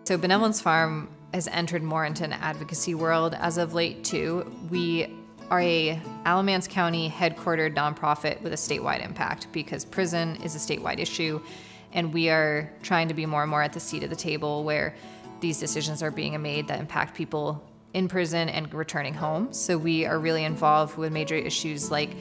So Benevolence Farm has entered more into an advocacy world as of late too. We are a Alamance County headquartered nonprofit with a statewide impact because prison is a statewide issue, and we are trying to be more and more at the seat of the table where these decisions are being made that impact people in prison and returning home. So we are really involved with major issues like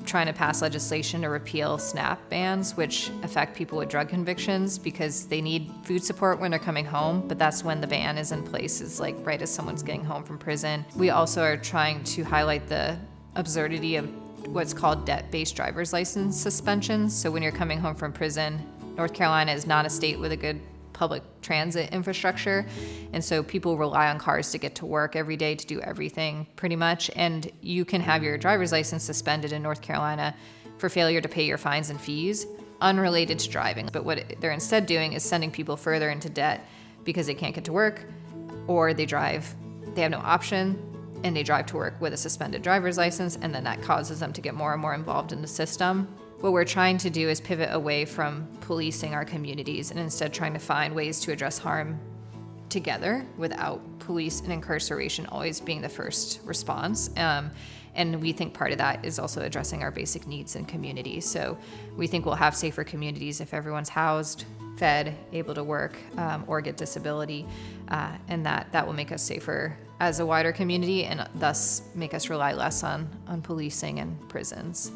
trying to pass legislation to repeal SNAP bans, which affect people with drug convictions because they need food support when they're coming home, but that's when the ban is in place, is like right as someone's getting home from prison. We also are trying to highlight the absurdity of what's called debt-based driver's license suspensions. So when you're coming home from prison, North Carolina is not a state with a good public transit infrastructure, and so people rely on cars to get to work every day to do everything pretty much, and you can have your driver's license suspended in North Carolina for failure to pay your fines and fees unrelated to driving. But what they're instead doing is sending people further into debt because they can't get to work, or they have no option and they drive to work with a suspended driver's license, and then that causes them to get more and more involved in the system. What we're trying to do is pivot away from policing our communities and instead trying to find ways to address harm together without police and incarceration always being the first response. And we think part of that is also addressing our basic needs in communities. So we think we'll have safer communities if everyone's housed, fed, able to work, or get disability, and that will make us safer as a wider community and thus make us rely less on policing and prisons.